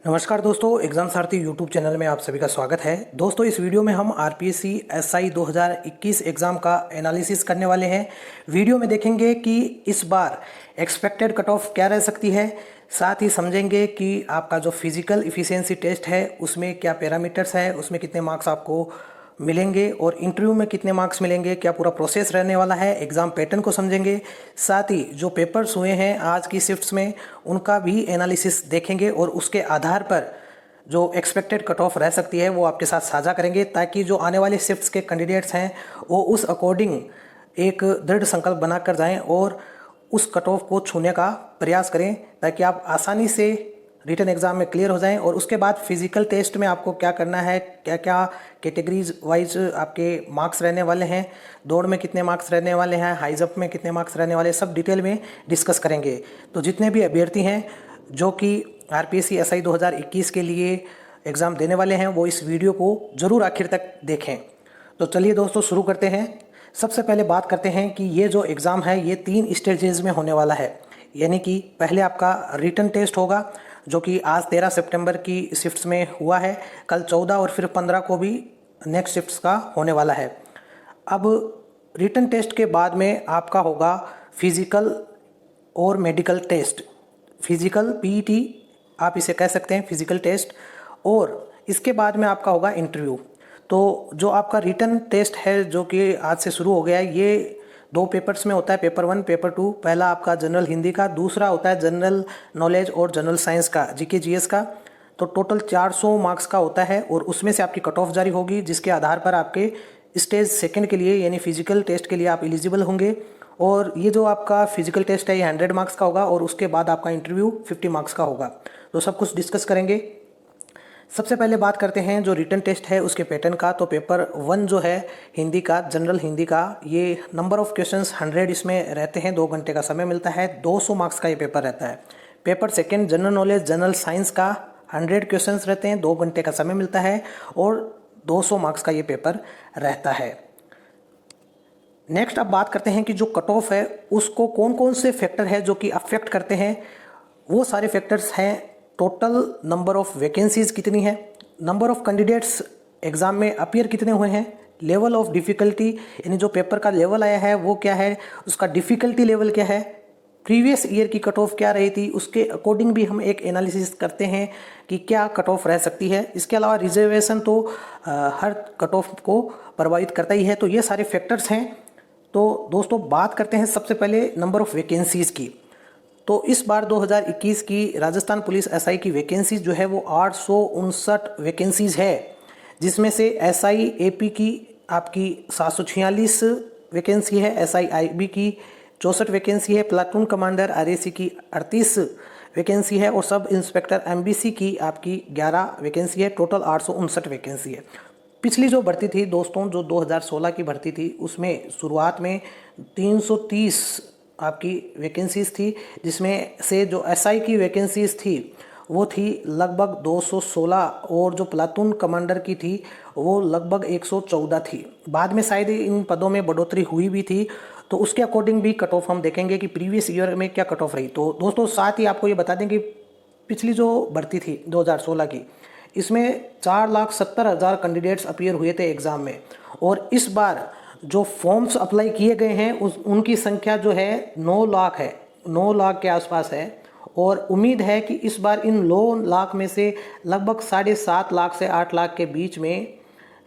नमस्कार दोस्तों, एग्जाम सारथी YouTube channel में आप सभी का स्वागत है। दोस्तों, इस वीडियो में हम आरपीएससी एसआई 2021 एग्ज़ाम का एनालिसिस करने वाले हैं। वीडियो में देखेंगे कि इस बार एक्सपेक्टेड कट ऑफ क्या रह सकती है, साथ ही समझेंगे कि आपका जो फिजिकल इफ़िशियंसी टेस्ट है उसमें क्या पैरामीटर्स है, उसमें कितने मार्क्स आपको मिलेंगे और इंटरव्यू में कितने मार्क्स मिलेंगे, क्या पूरा प्रोसेस रहने वाला है, एग्ज़ाम पैटर्न को समझेंगे। साथ ही जो पेपर्स हुए हैं आज की शिफ्ट्स में उनका भी एनालिसिस देखेंगे और उसके आधार पर जो एक्सपेक्टेड कट ऑफ रह सकती है वो आपके साथ साझा करेंगे, ताकि जो आने वाले शिफ्ट्स के कैंडिडेट्स हैं वो उस अकॉर्डिंग एक दृढ़ संकल्प बनाकर जाएं और उस कट ऑफ को छूने का प्रयास करें, ताकि आप आसानी से रिटन एग्ज़ाम में क्लियर हो जाएं। और उसके बाद फिजिकल टेस्ट में आपको क्या करना है, क्या क्या कैटेगरीज वाइज आपके मार्क्स रहने वाले हैं, दौड़ में कितने मार्क्स रहने वाले हैं, हाई जंप में कितने मार्क्स रहने वाले हैं, सब डिटेल में डिस्कस करेंगे। तो जितने भी अभ्यर्थी हैं जो कि आरपीएससी एसआई 2021 के लिए एग्ज़ाम देने वाले हैं वो इस वीडियो को ज़रूर आखिर तक देखें। तो चलिए दोस्तों, शुरू करते हैं। सबसे पहले बात करते हैं कि ये जो एग्ज़ाम है ये 3 स्टेजेस में होने वाला है। यानी कि पहले आपका रिटन टेस्ट होगा जो कि आज 13 सितंबर की शिफ्ट्स में हुआ है, कल 14 और फिर 15 को भी नेक्स्ट शिफ्ट्स का होने वाला है। अब रिटन टेस्ट के बाद में आपका होगा फिजिकल और मेडिकल टेस्ट। फिजिकल पीईटी आप इसे कह सकते हैं, फिजिकल टेस्ट, और इसके बाद में आपका होगा इंटरव्यू। तो जो आपका रिटन टेस्ट है जो कि आज से शुरू हो गया है, ये 2 पेपर्स में होता है, पेपर 1 पेपर 2। पहला आपका जनरल हिंदी का, दूसरा होता है जनरल नॉलेज और जनरल साइंस का, जीके जीएस का। तो टोटल 400 मार्क्स का होता है और उसमें से आपकी कट ऑफ जारी होगी, जिसके आधार पर आपके स्टेज सेकंड के लिए यानी फिजिकल टेस्ट के लिए आप एलिजिबल होंगे। और ये जो आपका फिजिकल टेस्ट है ये 100 मार्क्स का होगा और उसके बाद आपका इंटरव्यू 50 मार्क्स का होगा। तो सब कुछ डिस्कस करेंगे। सबसे पहले बात करते हैं जो रिटन टेस्ट है उसके पैटर्न का। तो पेपर 1 जो है हिंदी का, जनरल हिंदी का, ये नंबर ऑफ क्वेश्चंस 100 इसमें रहते हैं, 2 घंटे का समय मिलता है, 200 मार्क्स का ये पेपर रहता है। Paper second general knowledge general science का 100 क्वेश्चंस रहते हैं, 2 घंटे का समय मिलता है और 200 मार्क्स का ये पेपर रहता है। नेक्स्ट अब बात करते हैं कि जो कट ऑफ है उसको कौन कौन से फैक्टर है जो कि अफेक्ट करते हैं। वो सारे फैक्टर्स हैं, टोटल नंबर ऑफ वैकेंसीज कितनी है, नंबर ऑफ कैंडिडेट्स एग्ज़ाम में अपीयर कितने हुए हैं, लेवल ऑफ डिफ़िकल्टी यानी जो पेपर का लेवल आया है वो क्या है, उसका डिफ़िकल्टी लेवल क्या है, प्रीवियस ईयर की कट ऑफ क्या रही थी, उसके अकॉर्डिंग भी हम एक एनालिसिस करते हैं कि क्या कट ऑफ रह सकती है। इसके अलावा रिजर्वेशन तो हर कट ऑफ को प्रभावित करता ही है। तो ये सारे फैक्टर्स हैं। तो दोस्तों बात करते हैं सबसे पहले नंबर ऑफ़ वैकेंसीज़ की। तो इस बार 2021 की राजस्थान पुलिस एसआई की वैकेंसीज जो है वो 859 वैकेंसीज है, जिसमें से एसआई एपी की आपकी 746 वैकेंसी है, एसआई आईबी की 64 वैकेंसी है, प्लाटून कमांडर आरएसी की 38 वैकेंसी है और सब इंस्पेक्टर एमबीसी की आपकी 11 वैकेंसी है। टोटल 859 वैकेंसी है। पिछली जो भर्ती थी दोस्तों, जो 2016 की भर्ती थी, उसमें शुरुआत में 330 आपकी वैकेंसीज थी, जिसमें से जो एसआई की वैकेंसीज थी वो थी लगभग 216 और जो प्लाटून कमांडर की थी वो लगभग 114 थी। बाद में शायद इन पदों में बढ़ोतरी हुई भी थी, तो उसके अकॉर्डिंग भी कट ऑफ हम देखेंगे कि प्रीवियस ईयर में क्या कट ऑफ रही। तो दोस्तों साथ ही आपको ये बता दें कि पिछली जो भर्ती थी 2016 की, इसमें 4,70,000 कैंडिडेट्स अपीयर हुए थे एग्ज़ाम में, और इस बार जो फॉर्म्स अप्लाई किए गए हैं उनकी संख्या जो है 9 लाख है, 9 लाख के आसपास है। और उम्मीद है कि इस बार इन 9 लाख में से लगभग 7.5 लाख से 8 लाख के बीच में,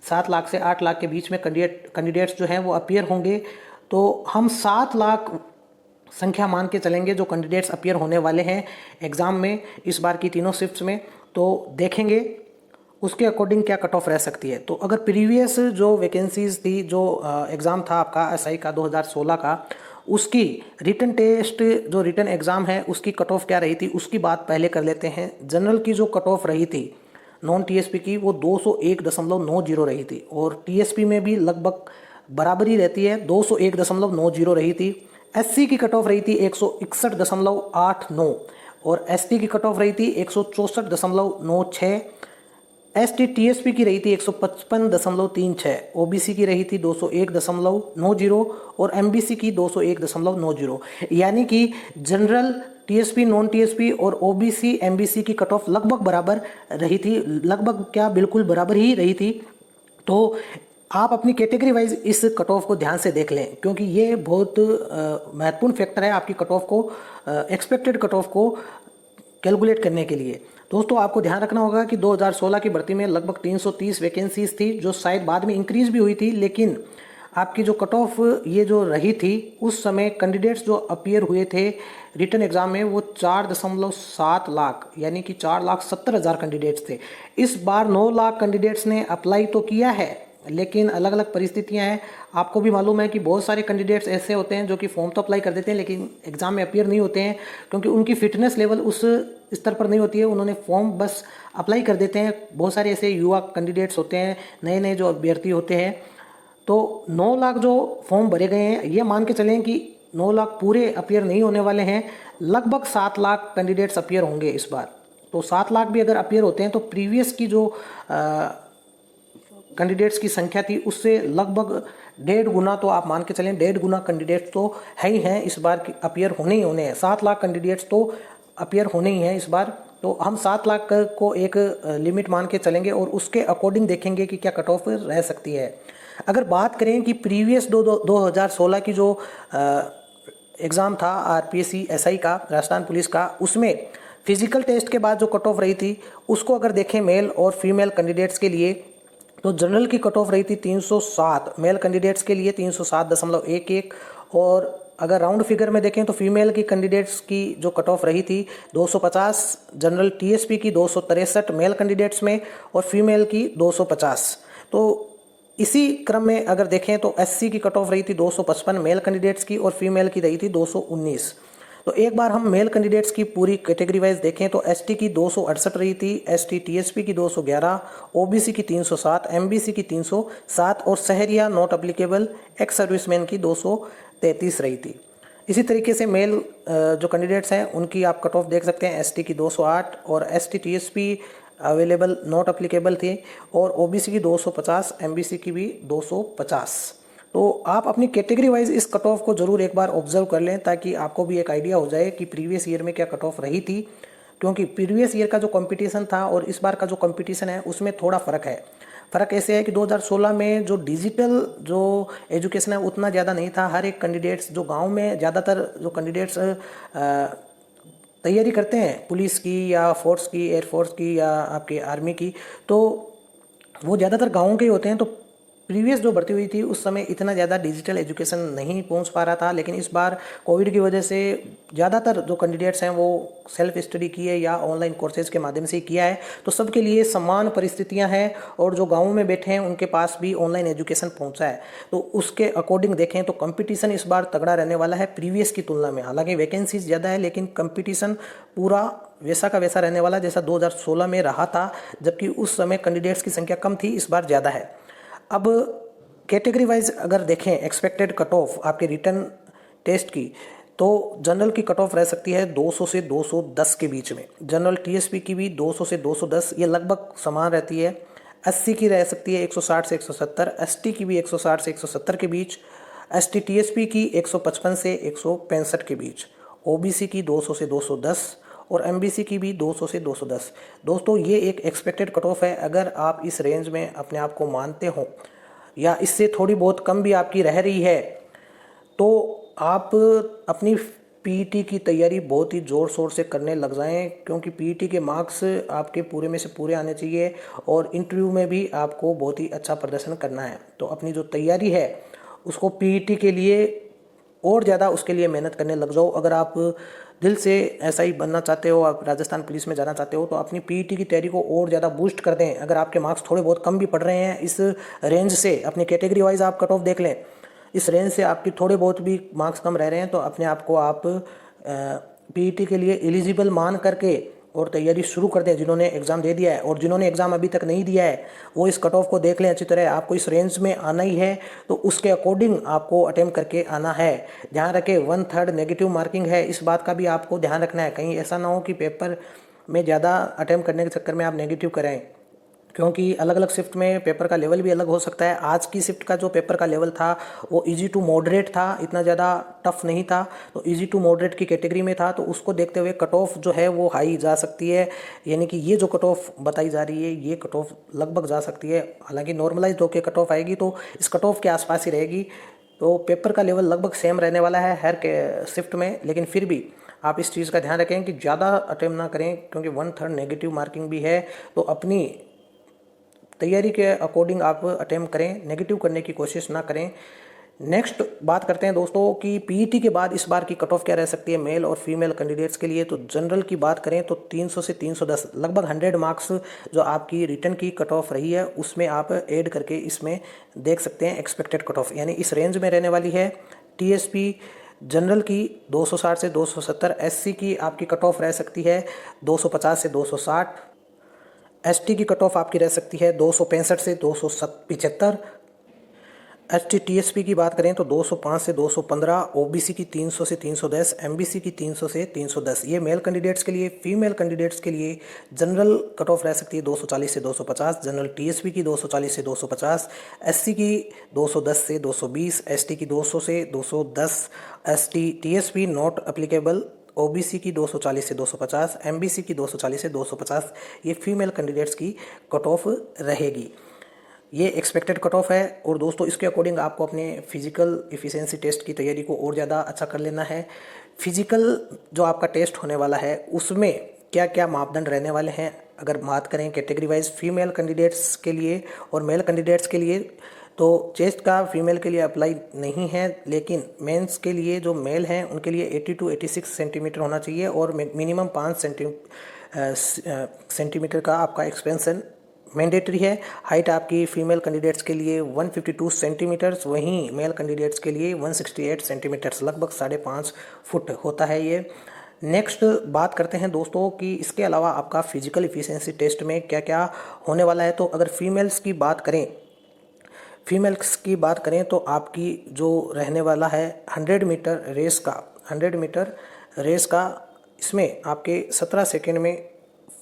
7 लाख से 8 लाख के बीच में कैंडिडेट्स जो हैं वो अपीयर होंगे। तो हम 7 लाख संख्या मान के चलेंगे जो कैंडिडेट्स अपीयर होने वाले हैं एग्ज़ाम में इस बार की तीनों शिफ्ट्स में। तो देखेंगे उसके अकॉर्डिंग क्या कट ऑफ रह सकती है। तो अगर प्रीवियस जो वैकेंसीज थी, जो एग्ज़ाम था आपका एसआई का 2016 का, उसकी रिटन टेस्ट जो रिटन एग्ज़ाम है उसकी कट ऑफ क्या रही थी उसकी बात पहले कर लेते हैं। जनरल की जो कट ऑफ रही थी नॉन टीएसपी की वो 201.90 रही थी, और टीएसपी में भी लगभग बराबरी रहती है, 201.90 रही थी। एससी की कट ऑफ रही थी 161.89 और एसटी की कट ऑफ रही थी 164.96। ST TSP की रही थी 155.36, OBC की रही थी 201.90 और MBC की 201.90। यानी कि जनरल, TSP, नॉन TSP और OBC MBC की कट ऑफ लगभग बराबर रही थी, लगभग क्या बिल्कुल बराबर ही रही थी। तो आप अपनी कैटेगरी वाइज इस कट ऑफ को ध्यान से देख लें, क्योंकि ये बहुत महत्वपूर्ण फैक्टर है आपकी कट ऑफ को, एक्सपेक्टेड कट ऑफ को कैलकुलेट करने के लिए। दोस्तों आपको ध्यान रखना होगा कि 2016 की भर्ती में लगभग 330 वैकेंसीज थी, जो शायद बाद में इंक्रीज भी हुई थी, लेकिन आपकी जो कट ऑफ ये जो रही थी उस समय कैंडिडेट्स जो अपीयर हुए थे रिटन एग्जाम में वो 4.7 लाख यानी कि 4,70,000 कैंडिडेट्स थे। इस बार 9 लाख कैंडिडेट्स ने अप्लाई तो किया है, लेकिन अलग अलग परिस्थितियां हैं। आपको भी मालूम है कि बहुत सारे कैंडिडेट्स ऐसे होते हैं जो कि फॉर्म तो अप्लाई कर देते हैं लेकिन एग्जाम में अपीयर नहीं होते हैं, क्योंकि उनकी फिटनेस लेवल उस स्तर पर नहीं होती है, उन्होंने फॉर्म बस अप्लाई कर देते हैं। बहुत सारे ऐसे युवा कैंडिडेट्स होते हैं, नए नए जो अभ्यर्थी होते हैं। तो 9 लाख जो फॉर्म भरे गए हैं, ये मान के चलें कि 9 लाख पूरे अपीयर नहीं होने वाले हैं, लगभग 7 लाख कैंडिडेट्स अपीयर होंगे इस बार। तो 7 लाख भी अगर अपीयर होते हैं तो प्रीवियस की जो कैंडिडेट्स की संख्या थी उससे लगभग 1.5 गुना, तो आप मान के चलें 1.5 गुना कैंडिडेट्स तो है ही हैं इस बार की, अपीयर होने ही होने हैं। 7 लाख कैंडिडेट्स तो अपीयर होने ही हैं इस बार। तो हम 7 लाख को एक लिमिट मान के चलेंगे और उसके अकॉर्डिंग देखेंगे कि क्या कट ऑफ रह सकती है। अगर बात करें कि प्रीवियस 2016 की जो एग्ज़ाम था RPSC SI का, राजस्थान पुलिस का, उसमें फिजिकल टेस्ट के बाद जो कट ऑफ रही थी उसको अगर देखें मेल और फीमेल कैंडिडेट्स के लिए, तो जनरल की कट ऑफ रही थी 307, मेल कैंडिडेट्स के लिए 307.11, और अगर राउंड फिगर में देखें तो फीमेल की कैंडिडेट्स की जो कट ऑफ रही थी 250, जनरल TSP की 263 मेल कैंडिडेट्स में और फीमेल की 250। तो इसी क्रम में अगर देखें तो SC की कट ऑफ रही थी 255 मेल कैंडिडेट्स की और फीमेल की रही थी 219। तो एक बार हम मेल कैंडिडेट्स की पूरी कैटेगरी वाइज देखें तो ST की 268 रही थी, ST TSP की 211, OBC की 307, MBC की 307 और शहरिया नॉट अप्लीकेबल एक्स सर्विसमैन की 233 रही थी। इसी तरीके से मेल जो कैंडिडेट्स हैं उनकी आप कट ऑफ देख सकते हैं, ST की 208 और ST TSP available not applicable थी और OBC की 250, MBC की भी 250। तो आप अपनी कैटेगरी वाइज इस कट ऑफ को ज़रूर एक बार ऑब्जर्व कर लें ताकि आपको भी एक आइडिया हो जाए कि प्रीवियस ईयर में क्या कट ऑफ रही थी, क्योंकि प्रीवियस ईयर का जो कंपटीशन था और इस बार का जो कंपटीशन है उसमें थोड़ा फ़र्क है। फ़र्क ऐसे है कि 2016 में जो डिजिटल जो एजुकेशन है उतना ज़्यादा नहीं था। हर एक कैंडिडेट्स जो गाँव में ज़्यादातर जो कैंडिडेट्स तैयारी करते हैं पुलिस की या फोर्स की, एयरफोर्स की या आपके आर्मी की, तो वो ज़्यादातर गाँव के ही होते हैं। तो प्रीवियस जो भर्ती हुई थी उस समय इतना ज़्यादा डिजिटल एजुकेशन नहीं पहुंच पा रहा था, लेकिन इस बार कोविड की वजह से ज़्यादातर जो कैंडिडेट्स हैं वो सेल्फ स्टडी किए या ऑनलाइन कोर्सेज के माध्यम से ही किया है। तो सबके लिए समान परिस्थितियां हैं और जो गाँव में बैठे हैं उनके पास भी ऑनलाइन एजुकेशन पहुंचा है। तो उसके अकॉर्डिंग देखें तो कंपटीशन इस बार तगड़ा रहने वाला है प्रीवियस की तुलना में। हालांकि वैकेंसीज ज़्यादा है लेकिन कंपटीशन पूरा वैसा का वैसा रहने वाला जैसा 2016 में रहा था, जबकि उस समय कैंडिडेट्स की संख्या कम थी, इस बार ज़्यादा है। अब कैटेगरी वाइज अगर देखें एक्सपेक्टेड कट ऑफ आपके रिटन टेस्ट की, तो जनरल की कट ऑफ रह सकती है 200 से 210 के बीच में। जनरल TSP की भी 200 से 210, ये लगभग समान रहती है। SC की रह सकती है 160 से 170, ST की भी 160 से 170 के बीच, ST TSP की 155 से 165 के बीच, OBC की 200 से 210 और MBC की भी 200 से 210। दोस्तों ये एक एक्सपेक्टेड कट ऑफ है। अगर आप इस रेंज में अपने आप को मानते हो या इससे थोड़ी बहुत कम भी आपकी रह रही है तो आप अपनी PET की तैयारी बहुत ही ज़ोर शोर से करने लग जाएं, क्योंकि PET के मार्क्स आपके पूरे में से पूरे आने चाहिए और इंटरव्यू में भी आपको बहुत ही अच्छा प्रदर्शन करना है। तो अपनी जो तैयारी है उसको PET के लिए और ज़्यादा उसके लिए मेहनत करने लग जाओ। अगर आप दिल से ऐसा ही बनना चाहते हो, आप राजस्थान पुलिस में जाना चाहते हो, तो अपनी PET की तैयारी को और ज़्यादा बूस्ट कर दें। अगर आपके मार्क्स थोड़े बहुत कम भी पड़ रहे हैं इस रेंज से, अपनी कैटेगरी वाइज आप कट ऑफ देख लें, इस रेंज से आपकी थोड़े बहुत भी मार्क्स कम रह रहे हैं तो अपने आप को आप PET के लिए एलिजिबल मान करके और तैयारी शुरू कर दें। जिन्होंने एग्ज़ाम दे दिया है और जिन्होंने एग्ज़ाम अभी तक नहीं दिया है वो इस कट ऑफ को देख लें अच्छी तरह। आपको इस रेंज में आना ही है तो उसके अकॉर्डिंग आपको अटेम्प्ट करके आना है। ध्यान रखें 1/3 नेगेटिव मार्किंग है, इस बात का भी आपको ध्यान रखना है। कहीं ऐसा ना हो कि पेपर में ज़्यादा अटेम्प्ट करने के चक्कर में आप नेगेटिव करें। क्योंकि अलग अलग शिफ्ट में पेपर का लेवल भी अलग हो सकता है। आज की शिफ्ट का जो पेपर का लेवल था वो इजी टू मॉडरेट था, इतना ज़्यादा टफ नहीं था, तो इजी टू मॉडरेट की कैटेगरी में था। तो उसको देखते हुए कट ऑफ जो है वो हाई जा सकती है, यानी कि ये जो कट ऑफ बताई जा रही है ये कट ऑफ लगभग जा सकती है। हालांकि नॉर्मलाइज होकर कट ऑफ आएगी तो इस कट ऑफ के आसपास ही रहेगी। तो पेपर का लेवल लगभग सेम रहने वाला है हर के शिफ्ट में, लेकिन फिर भी आप इस चीज़ का ध्यान रखें कि ज़्यादा अटेम्प्ट ना करें, क्योंकि 1/3 नेगेटिव मार्किंग भी है। तो अपनी तैयारी के अकॉर्डिंग आप अटेम्प्ट करें, नेगेटिव करने की कोशिश ना करें। नेक्स्ट बात करते हैं दोस्तों कि पीईटी के बाद इस बार की कट ऑफ क्या रह सकती है मेल और फीमेल कैंडिडेट्स के लिए। तो जनरल की बात करें तो 300 से 310 लगभग 100 मार्क्स जो आपकी रिटर्न की कट ऑफ रही है उसमें आप ऐड करके इसमें देख सकते हैं एक्सपेक्टेड कट ऑफ, यानी इस रेंज में रहने वाली है। टीएसपी जनरल की 260 से 270, एससी की आपकी कट ऑफ रह सकती है 250 से 260, एसटी की कट ऑफ आपकी रह सकती है 265 से 275, एसटी टीएसपी की बात करें तो 205 से 215, ओबीसी की 300 से 310, एमबीसी की 300 से 310। ये मेल कैंडिडेट्स के लिए। फीमेल कैंडिडेट्स के लिए जनरल कट ऑफ रह सकती है 240 से 250, जनरल टीएसपी की 240 से 250, एससी की 210 से 220, एसटी की 200 से 210, ST TSP not applicable, OBC की 240 से 250, एमबीसी की 240 से 250। ये फीमेल कैंडिडेट्स की कट ऑफ रहेगी। ये एक्सपेक्टेड कट ऑफ है। और दोस्तों इसके अकॉर्डिंग आपको अपने फिजिकल इफ़िशिएंसी टेस्ट की तैयारी को और ज़्यादा अच्छा कर लेना है। फिजिकल जो आपका टेस्ट होने वाला है उसमें क्या क्या मापदंड रहने वाले हैं, अगर बात करें कैटेगरी वाइज फीमेल कैंडिडेट्स के लिए और मेल कैंडिडेट्स के लिए, तो चेस्ट का फीमेल के लिए अप्लाई नहीं है, लेकिन मेंस के लिए जो मेल हैं उनके लिए 80 to 86 सेंटीमीटर होना चाहिए और मिनिमम 5 सेंटीमीटर का आपका एक्सपेंशन मैंडेटरी है। हाइट आपकी फीमेल कैंडिडेट्स के लिए 152 सेंटीमीटर्स, वहीं मेल कैंडिडेट्स के लिए 168 सेंटीमीटर्स, लगभग 5.5 फुट होता है ये। नेक्स्ट बात करते हैं दोस्तों कि इसके अलावा आपका फिजिकल इफिशिएंसी टेस्ट में क्या क्या होने वाला है। तो अगर फीमेल्स की बात करें तो आपकी जो रहने वाला है 100 मीटर रेस का इसमें आपके 17 सेकेंड में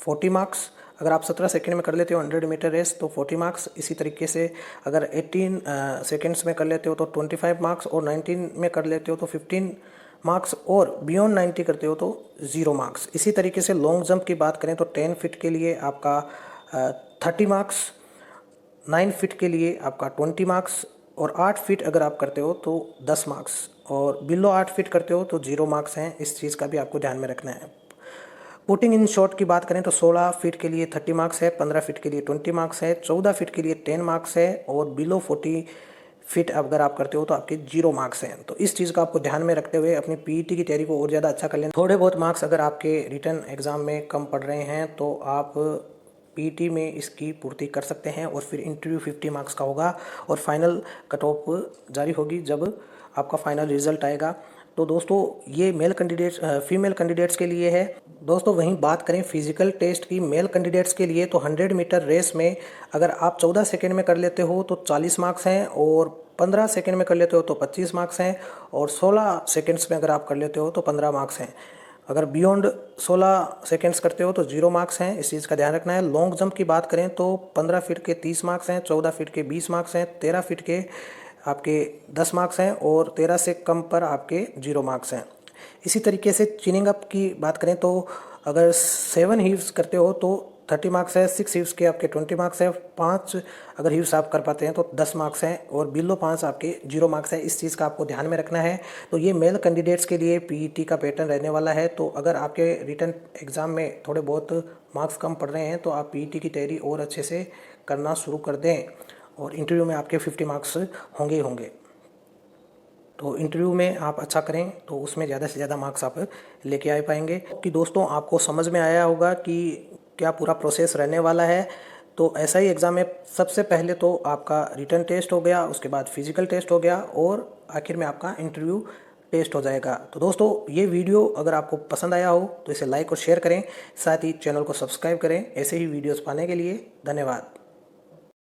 40 मार्क्स। अगर आप 17 सेकेंड में कर लेते हो 100 मीटर रेस तो 40 मार्क्स। इसी तरीके से अगर 18 सेकेंड्स में कर लेते हो तो 25 मार्क्स, और 19 में कर लेते हो तो 15 मार्क्स, और बियॉन्ड 90 करते हो तो 0 मार्क्स। इसी तरीके से लॉन्ग जंप की बात करें तो 10 फीट के लिए आपका 30 मार्क्स, 9 फीट के लिए आपका 20 मार्क्स, और 8 फीट अगर आप करते हो तो 10 मार्क्स, और बिलो 8 फीट करते हो तो 0 मार्क्स हैं। इस चीज़ का भी आपको ध्यान में रखना है। पुटिंग इन शॉट की बात करें तो 16 फीट के लिए 30 मार्क्स है, 15 फीट के लिए 20 मार्क्स है, 14 फीट के लिए 10 मार्क्स है, और बिलो 40 फीट अगर आप करते हो तो आपके 0 मार्क्स हैं। तो इस चीज़ का आपको ध्यान में रखते हुए अपनी पीईटी की तैयारी को और ज़्यादा अच्छा कर लेना। थोड़े बहुत मार्क्स अगर आपके रिटर्न एग्ज़ाम में कम पड़ रहे हैं तो आप पीईटी में इसकी पूर्ति कर सकते हैं, और फिर इंटरव्यू 50 मार्क्स का होगा और फाइनल कट ऑफ जारी होगी जब आपका फाइनल रिजल्ट आएगा। तो दोस्तों ये फीमेल कैंडिडेट्स के लिए है। दोस्तों वहीं बात करें फिजिकल टेस्ट की मेल कैंडिडेट्स के लिए, तो 100 मीटर रेस में अगर आप 14 सेकेंड में कर लेते हो तो 40 मार्क्स हैं, और 15 सेकेंड में कर लेते हो तो 25 मार्क्स हैं, और 16 सेकेंड्स में अगर आप कर लेते हो तो 15 मार्क्स हैं। अगर बियॉन्ड 16 सेकेंड्स करते हो तो 0 मार्क्स हैं। इस चीज़ का ध्यान रखना है। लॉन्ग जंप की बात करें तो 15 फीट के 30 मार्क्स हैं, 14 फीट के 20 मार्क्स हैं, 13 फीट के आपके 10 मार्क्स हैं, और 13 से कम पर आपके 0 मार्क्स हैं। इसी तरीके से चिनिंग अप की बात करें तो अगर 7 हीव्स करते हो तो 30 मार्क्स है, 6 हीव्स के आपके 20 मार्क्स है, 5 अगर हीव्स आप कर पाते हैं तो 10 मार्क्स हैं, और बिलो 5 आपके 0 मार्क्स है। इस चीज़ का आपको ध्यान में रखना है। तो ये मेल कैंडिडेट्स के लिए पीईटी का पैटर्न रहने वाला है। तो अगर आपके रिटन एग्ज़ाम में थोड़े बहुत मार्क्स कम पड़ रहे हैं तो आप पीईटी की तैयारी और अच्छे से करना शुरू कर दें, और इंटरव्यू में आपके 50 मार्क्स होंगे। तो इंटरव्यू में आप अच्छा करें तो उसमें ज़्यादा से ज़्यादा मार्क्स आप लेके आ पाएंगे। कि दोस्तों आपको समझ में आया होगा कि क्या पूरा प्रोसेस रहने वाला है। तो ऐसा ही एग्ज़ाम में सबसे पहले तो आपका रिटन टेस्ट हो गया, उसके बाद फिजिकल टेस्ट हो गया, और आखिर में आपका इंटरव्यू टेस्ट हो जाएगा। तो दोस्तों ये वीडियो अगर आपको पसंद आया हो तो इसे लाइक और शेयर करें, साथ ही चैनल को सब्सक्राइब करें ऐसे ही वीडियोस पाने के लिए। धन्यवाद।